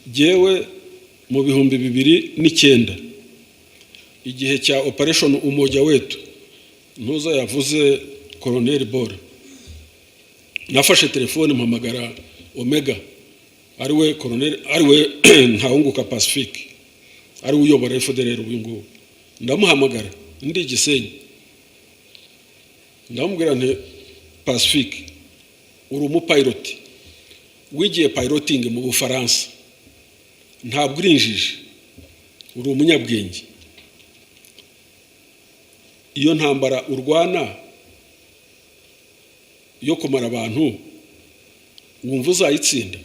Jewe mu bihumbi 2009 igihe cya operation umoja wetu ntuza yavuze Colonel Bora, nafashe telefone mpamagara Omega ariwe Colonel ariwe Ntawunguka Pacifique ari uyobora FDLR uyu ngo ndamuhamagara ndi Gisenyi, ndamubwira nti Pacifique uri umupilot wigiye piloting mu Bufaransa, ntabwo urinjije uri umunyabwenge, iyo ntambara urwana yo kumara abantu wumva uzayitsinda.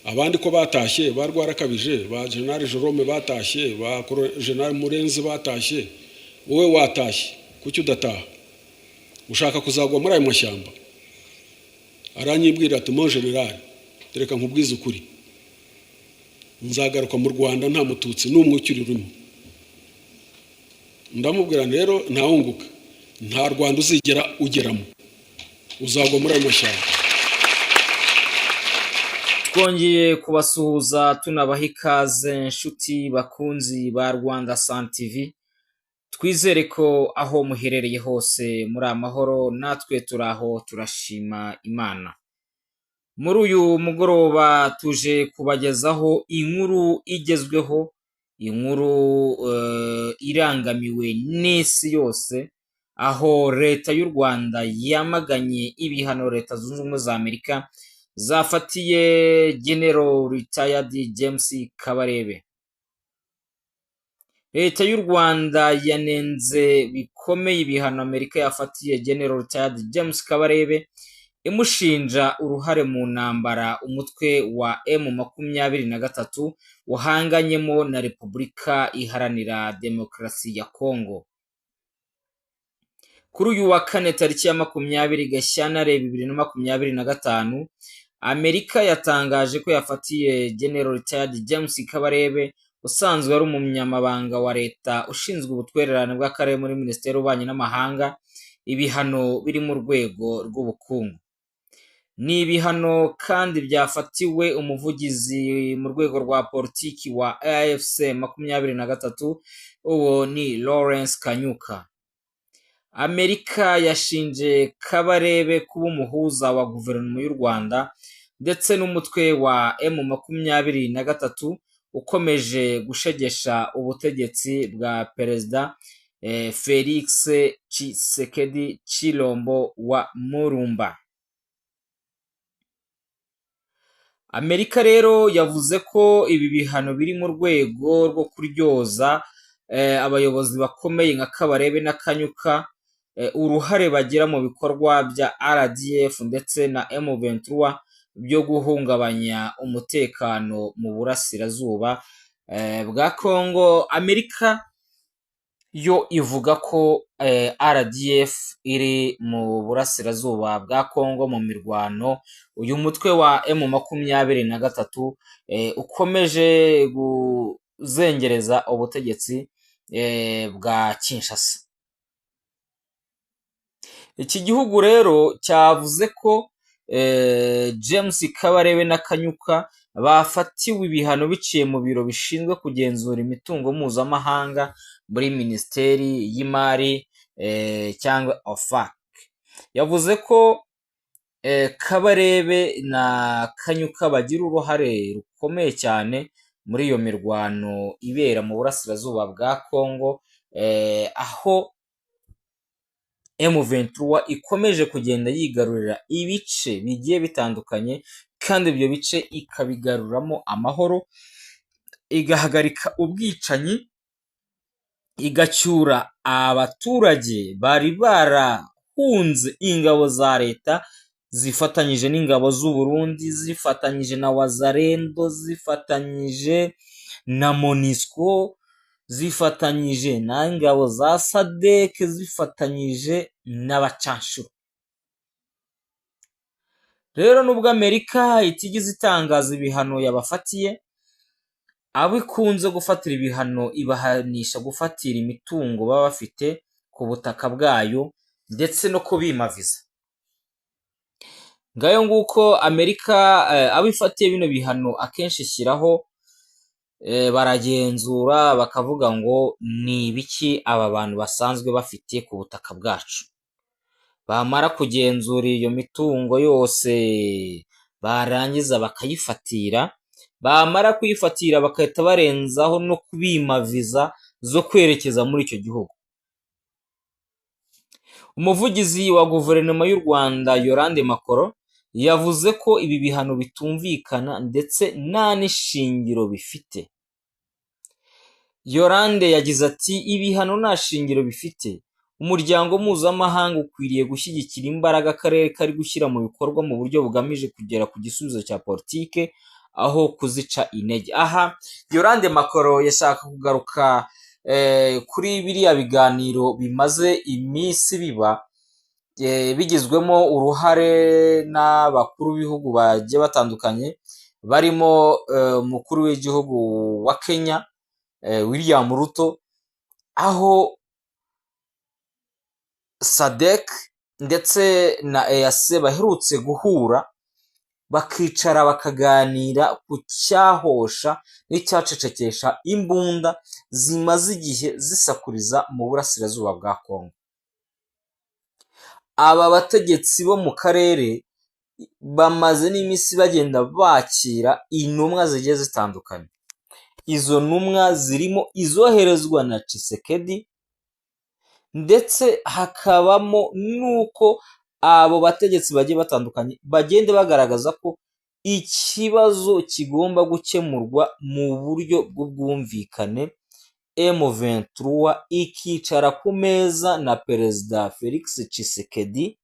Abandi ko batashye barwarakabije, ba General Jerome batashye, ba General Murenzi batashye, wowe watashye kuki udataha? Ushaka kuzagwa muri ayo mashyamba? Aranyibwira ati mon general, tereka nkubwize ukuri, nzagaruka mu Rwanda nta mututsi n'umwe ukiri urimo. Ndamubwira rero Ntawunguka, nta Rwanda uzigera ugeramo, uzagwa muri ayo mashyamba. Twongeye kubasuhuza tunabaha ikaze nshuti bakunzi ba Rwanda Sun TV, twizere ko aho muherereye hose muri amahoro, natwe turaho turashima Imana. Muri uyu mugoroba tuje kubagezaho inkuru igezweho, inkuru irangamiwe n'isi yose, aho leta y'u Rwanda yamaganye ibihano leta zunze ubumwe za Amerika zafatiye General Retired James Kabarebe. Leta y'u Rwanda yanenze bikomeye ibihano Amerika yafatiye General Retired James Kabarebe, imushinja uruhare mu ntambara umutwe wa M23 wahanganyemo na Repubulika Iharanira Demokarasi ya Kongo. Kuri uyu wa kane tariki ya 20 Gashyantare 2025, Amerika yatangaje ko yafatiye General Retired James Kabarebe usanzwe ari umunyamabanga wa leta ushinzwe ubutwererane bw'akarere muri Minisiteri y'Ububanyi n'Amahanga ibihano biri mu rwego rw'ubukungu. Ni ibihano kandi byafatiwe umuvugizi mu rwego rwa politiki wa AFC 23, uwo ni Lawrence Kanyuka. Amerika yashinje Kabarebe kuba umuhuza wa guverinoma y'u Rwanda ndetse n'umutwe wa M23 ukomeje gushegesha ubutegetsi bwa Perezida Felix Tshisekedi Chilombo wa Murumba. Amerika rero yavuze ko ibi bihano biri mu rwego rwo kuryoza abayobozi bakomeye nka Kabarebe na Kanyuka uruhare bagira mu bikorwa bya RDF ndetse na M23 byo guhungabanya umutekano mu burasirazuba bwa Kongo. Amerika yo ivuga ko RDF iri mu burasirazuba bwa Kongo mu mirwano uyu mutwe wa M23 ukomeje guzengereza ubutegetsi bwa Kinshasa. Iki gihugu rero cyavuze ko James Kabarebe na Kanyuka bafatiwe ibihano biciye mu biro bishinzwe kugenzura imitungo mpuzamahanga muri Minisiteri y'Imari cyangwa OFAC. Yavuze ko Kabarebe na Kanyuka bagira uruhare rukomeye cyane muri iyo mirwano ibera mu burasirazuba bwa Kongo, aho M23 ikomeje kugenda yigarurira ibice bigiye bitandukanye, kandi ibyo bice ikabigaruramo amahoro, igahagarika ubwicanyi, igacyura abaturage bari barahunze ingabo za leta zifatanyije n'ingabo z'u Burundi, zifatanyije na Wazalendo, zifatanyije na MONUSCO, zifatanyije na ingabo za SADC, zifatanyije n'abacanshuro. Rero nubwo Amerika itigeze itangaza ibihano yabafatiye, abo ikunze gufatira ibihano ibahanisha gufatira imitungo baba bafite ku butaka bwayo ndetse no kubimaviza. ngayo nguko Amerika abo ifatiye bino bihano akenshi ishyiraho baragenzura bakavuga ngo ni ibiki aba bantu basanzwe bafite ku butaka bwacu, bamara kugenzura iyo mitungo yose barangiza bakayifatira, bamara kuyifatira bagahita barenzaho no kubima viza zo kwerekeza muri icyo gihugu. Umuvugizi wa guverinoma y'u Rwanda Yolande Makoro yavuze ko ibi bihano bitumvikana ndetse nta n'ishingiro bifite. Yolande yagize ati ibihano nta shingiro bifite, umuryango mpuzamahanga ukwiriye gushyigikira imbaraga akarere kari gushyira mu bikorwa mu buryo bugamije kugera ku gisubizo cya politike aho kuzica intege. Aha Yolande Makoro yashaka kugaruka kuri biriya biganiro bimaze iminsi biba bigizwemo uruhare n'abakuru b'ibihugu bagiye batandukanye, barimo umukuru w'igihugu wa Kenya William Ruto, aho SADC ndetse na EAC baherutse guhura bakicara bakaganira ku cyahosha n'icyacecekesha imbunda zimaze igihe zisakuriza mu burasirazuba bwa Kongo. Aba bategetsi bo mu karere bamaze n'iminsi bagenda bakira intumwa zigiye zitandukanye. Izo ntumwa zirimo izoherezwa na Tshisekedi, ndetse hakabamo n'uko abo bategetsi bagiye batandukanye bagenda bagaragaza ko ikibazo kigomba gukemurwa mu buryo bw'ubwumvikane, M23 ikicara ku meza na Perezida Felix Tshisekedi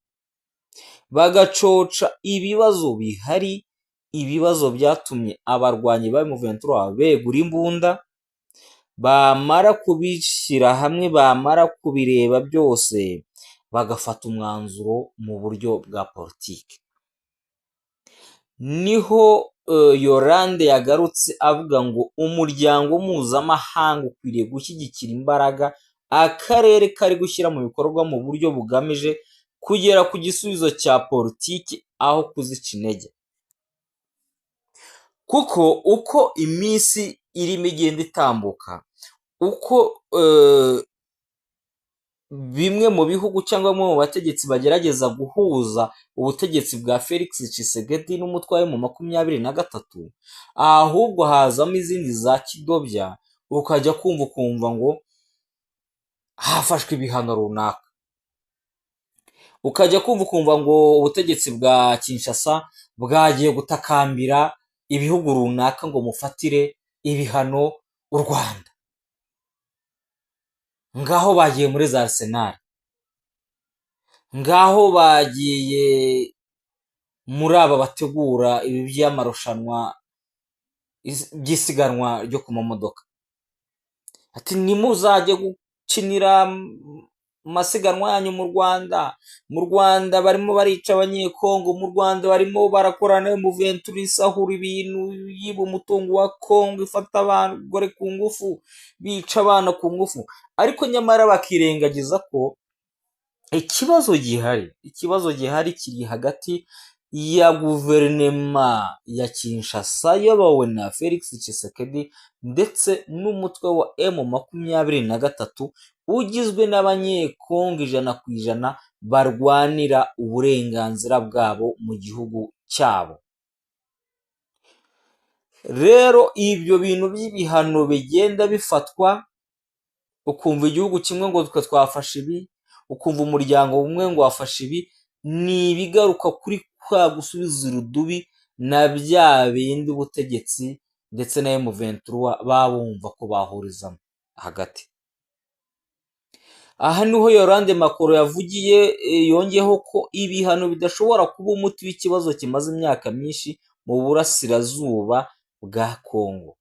bagacoca ibibazo bihari, ibibazo byatumye abarwanyi ba M23 begura imbunda, bamara kubishyira hamwe, bamara kubireba byose bagafata umwanzuro mu buryo bwa politiki. Niho Yolande yagarutse avuga ngo umuryango mpuzamahanga ukwiriye gushyigikira imbaraga akarere kari gushyira mu bikorwa mu buryo bugamije kugera ku gisubizo cya politiki aho kuzica intege. Kuko uko iminsi irimo igenda itambuka, uko bimwe mu bihugu cyangwa mu bategetsi bagerageza guhuza ubutegetsi bwa Felix Tshisekedi n'umutwe wa M23, ahubwo hazamo izindi za kidobya, ukajya kumva ngo hafashwe ibihano runaka, ukajya kumva ngo ubutegetsi bwa Kinshasa bwagiye gutakambira ibihugu runaka ngo mufatire ibihano u Rwanda, ngaho bagiye muri za Arsenal, ngaho bagiye muri aba bategura ibi by'amarushanwa by'isiganwa ryo ku mamodoka, ati nimuzajye gukinira masiganwa yanyu mu Rwanda barimo barica abanyekongo, mu Rwanda barimo barakorana M23 isahura ibintu, yiba umutungo wa Kongo, ifata abagore ku ngufu, bica abana ku ngufu, ariko nyamara bakirengagiza ko ikibazo gihari kiri hagati ya guverinoma ya Kinshasa yobowe na Felix Tshisekedi ndetse n'umutwe wa M23 ugizwe n'abanyekongo 100% barwanira uburenganzira bwabo mu gihugu cyabo. Rero ibyo bintu by'ibihano bigenda bifatwa, ukumva igihugu kimwe ngo twafashe ibi, ukumva umuryango umwe ngo wafashe ibi, ni ibigaruka kuri kwa gusubiza urudubi na bya bindi ubutegetsi ndetse na M23 babumva ko bahurizamo hagati. Aha niho Yolande Makoro yavugiye, yongeyeho ko ibihano bidashobora kuba umuti w'ikibazo kimaze imyaka myinshi mu burasirazuba bwa Kongo,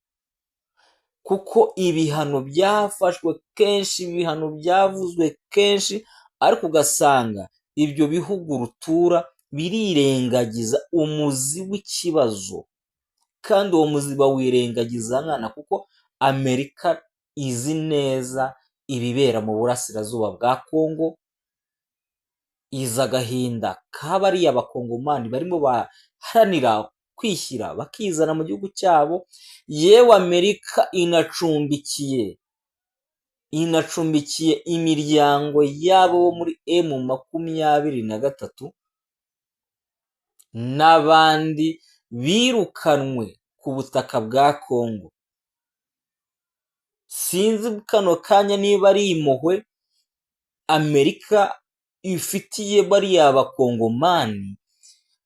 kuko ibihano byafashwe kenshi, ibihano byavuzwe kenshi, ariko ugasanga ibyo bihugu rutura birirengagiza umuzi w'ikibazo, kandi uwo muzi bawirengagiza nkana, kuko Amerika izi neza ibibera mu burasirazuba bwa Kongo, iza agahinda k'abariya bakongomani barimo baharanira kwishyira bakizana mu gihugu cyabo, yewe Amerika inacumbikiye imiryango yabo bo muri M23 n'abandi birukanwe ku butaka bwa Kongo. Sinzi kano kanya niba ari impuhwe Amerika ifitiye bariya bakongomani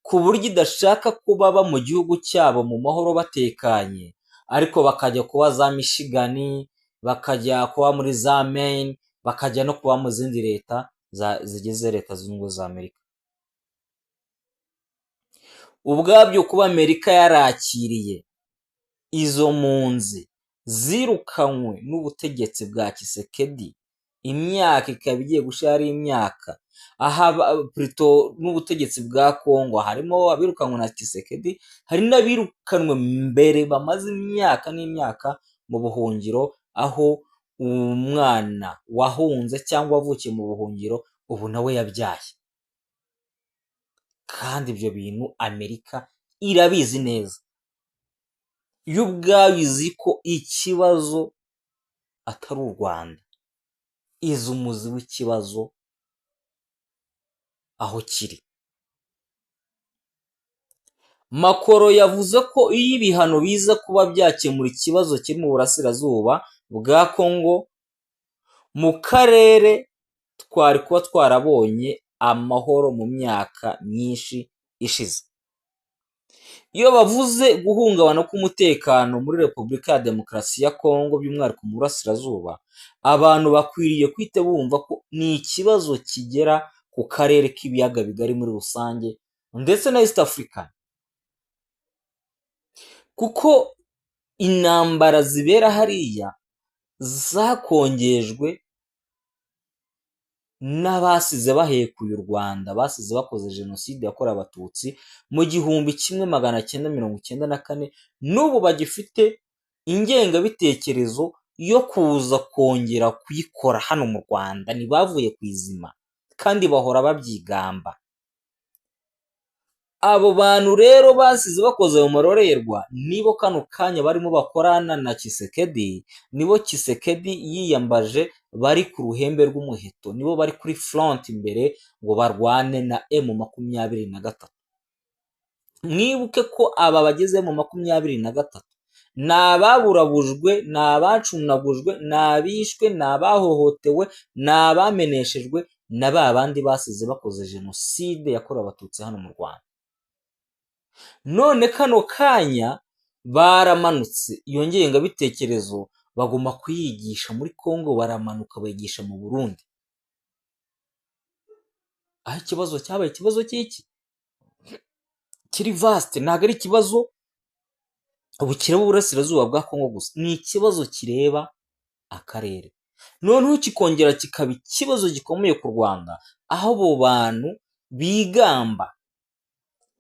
ku buryo idashaka ko baba mu gihugu cyabo mu mahoro batekanye, ariko bakajya kuba za Michigan, bakajya kuba muri za Maine, bakajya no kuba mu zindi leta zigize leta zunze ubumwe za Amerika. Ubwabyo kuba Amerika yarakiriye izo mpunzi zirukanywe n'ubutegetsi bwa Tshisekedi, imyaka ikaba igiye gushira ari imyaka, n'ubutegetsi bwa Kongo harimo abirukanywe na Tshisekedi, hari n'abirukanwe mbere bamaze imyaka n'imyaka mu buhungiro, aho umwana wahunze cyangwa wavukiye mu buhungiro ubu nawe yabyaye. Kandi ibyo bintu Amerika irabizi neza, yo ubwayo izi ko ikibazo atari u Rwanda, izi umuzi w'ikibazo aho kiri. Macron yavuze ko iyo ibihano biza kuba byakemura ikibazo kiri mu burasirazuba bwa Kongo, mu karere twari kuba twarabonye amahoro mu myaka myinshi ishize. Iyo bavuze guhungabana k'umutekano muri Repubulika ya Demokarasi ya Kongo by'umwihariko mu burasirazuba, abantu bakwiriye kwita bumva ko ni ikibazo kigera ku karere k'ibiyaga bigari muri rusange ndetse na East Africa, kuko intambara zibera hariya zakongejwe n'abasize bahekuye u Rwanda, basize bakoze jenoside yakorewe abatutsi mu 1994, n'ubu bagifite ingengabitekerezo yo kuza kongera kuyikora hano mu Rwanda, ntibavuye ku izima kandi bahora babyigamba. Abo bantu rero basize bakoze mu marorerwa nibo kano kanya barimo bakorana na Tshisekedi, nibo Tshisekedi yiyambaje bari ku ruhembe rw'umuheto, nibo bari kuri front imbere ngo barwane na M23. Mwibuke ko aba bageze mu 23 ni ababurabujwe, ni abacunagujwe, ni abishwe, ni abahohotewe, ni abameneshejwe na ba bandi basize bakoze jenoside yakorewe abatutsi hano mu Rwanda. None kano kanya baramanutse, iyo ngengabitekerezo bagomba kuyigisha muri Kongo, baramanuka bayigisha mu Burundi. Aho ikibazo cyabaye ikibazo cy'iki kiri vaste, ntabwo ari ikibazo ubu kireba uburasirazuba bwa Kongo gusa, ni ikibazo kireba akarere, noneho kikongera kikaba ikibazo gikomeye ku Rwanda, aho abo bantu bigamba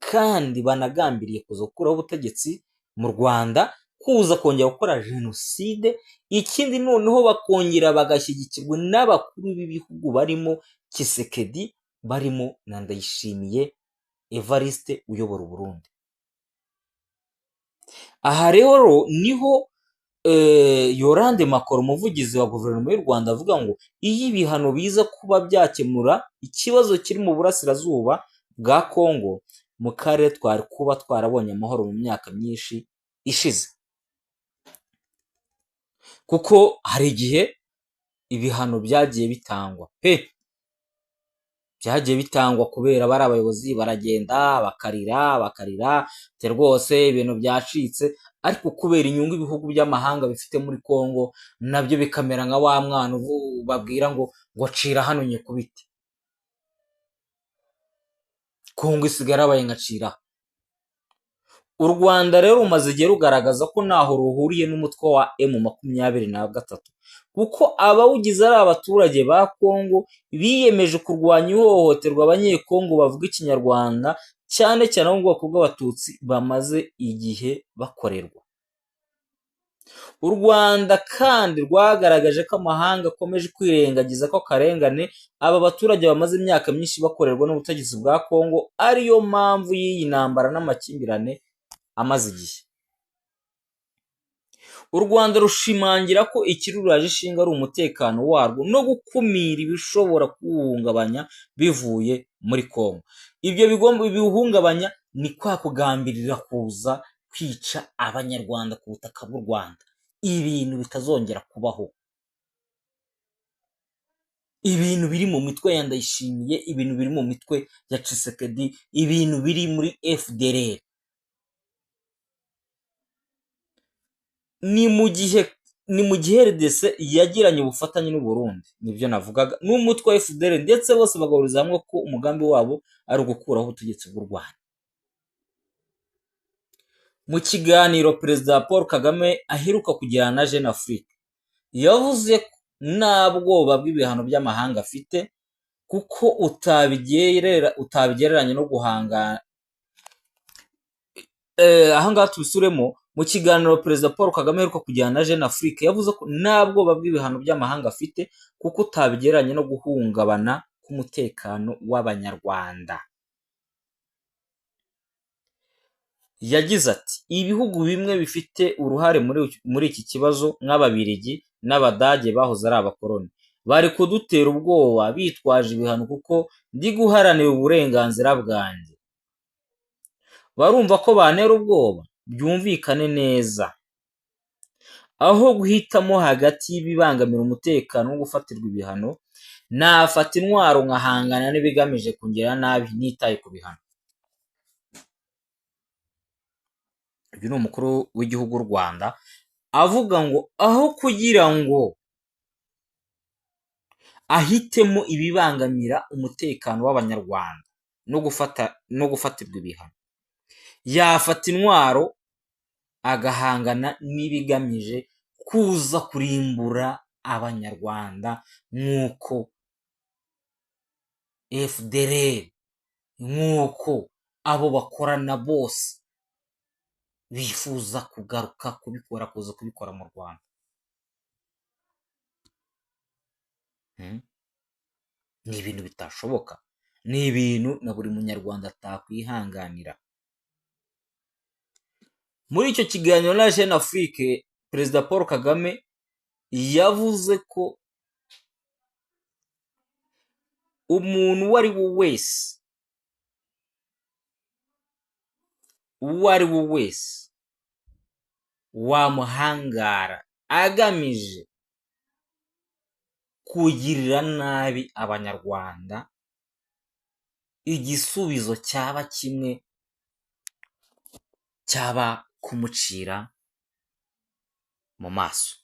kandi banagambiriye kuza gukuraho ubutegetsi mu Rwanda, kuza kongera gukora jenoside. Ikindi noneho bakongera bagashyigikirwa n'abakuru b'ibihugu barimo Tshisekedi, barimo na Ndayishimiye Evariste uyobora Burundi. Aha rero niho Yolande Macron, umuvugizi wa guverinoma y'u Rwanda, avuga ngo iyo ibihano biza kuba byakemura ikibazo kiri mu burasirazuba bwa Kongo, mu karere twari kuba twarabonye amahoro mu myaka myinshi ishize. Kuko hari igihe ibihano byagiye bitangwa byagiye bitangwa kubera bari abayobozi baragenda bakarira te rwose ibintu byacitse, ariko kubera inyungu ibihugu by'amahanga bifite muri Kongo, nabyo bikamera nka wa mwana babwira ngo cira hano nyikubite. Kongo isigara abaye ngacira. U Rwanda rero rumaze igihe rugaragaza ko ntaho ruhuriye n'umutwe wa M23, kuko abawugize ari abaturage ba Kongo biyemeje kurwanya ihohoterwa abanyekongo bavuga ikinyarwanda, cyane cyane abo mu bwoko bw'abatutsi bamaze igihe bakorerwa. u Rwanda kandi rwagaragaje ko amahanga akomeje kwirengagiza ko akarengane aba baturage bamaze imyaka myinshi bakorerwa n'ubutegetsi bwa Kongo ariyo mpamvu y'iyi ntambara n'amakimbirane amaze igihe. U Rwanda rushimangira ko ikiruraje ishinga ari umutekano warwo no gukumira ibishobora kuwuhungabanya bivuye muri Kongo. Ibyo biwuhungabanya ni kwa kugambirira kuza kwica abanyarwanda ku butaka bw'u Rwanda, ibintu bitazongera kubaho, ibintu biri mu mitwe ya Ndayishimiye, ibintu biri mu mitwe ya Tshisekedi, ibintu biri muri FDLR. ni mu gihe RDC yagiranye ubufatanye n'u Burundi, nibyo navugaga, n'umutwe wa FDLR, ndetse bose bagahuriza hamwe ko umugambi wabo ari ugukuraho ubutegetsi bw'u Rwanda. Mu kiganiro Perezida Paul Kagame aheruka kugirana na Jeune Afrique, yavuze ko nta bwoba bw'ibihano by'amahanga afite kuko utabigereranya no guhangana. Ahangaha tubisuremo. Mu kiganiro Perezida Paul Kagame aheruka kugirana na Jeune Afrique, yavuze ko nta bwoba bw'ibihano by'amahanga afite kuko utabigereranya no guhungabana k'umutekano w'Abanyarwanda. Yagize ati ibihugu bimwe bifite uruhare muri iki kibazo nk'Ababiligi n'Abadage bahoze ari abakoloni bari kudutera ubwoba bitwaje ibihano kuko ndi guharanira uburenganzira bwanjye. Barumva ko bantera ubwoba? Byumvikane neza. Aho guhitamo hagati y'ibibangamira umutekano no gufatirwa ibihano, nafata intwaro nkahangana n'ibigamije kungirira nabi nitaye ku bihano. Uyu ni umukuru w'igihugu w'u Rwanda avuga ngo aho kugira ngo ahitemo ibibangamira umutekano w'Abanyarwanda no gufatirwa ibihano, yafata intwaro agahangana n'ibigamije kuza kurimbura Abanyarwanda nk'uko FDLR, nk'uko abo bakorana bose bifuza kuza kubikora mu Rwanda. Ni ibintu bitashoboka, ni ibintu na buri munyarwanda atakwihanganira. Muri icyo kiganiro na Jeune Afrique, Perezida Paul Kagame yavuze ko umuntu uwo ari we wese wamuhangara agamije kugirira nabi Abanyarwanda, igisubizo cyaba kimwe, cyaba kumucira mu maso.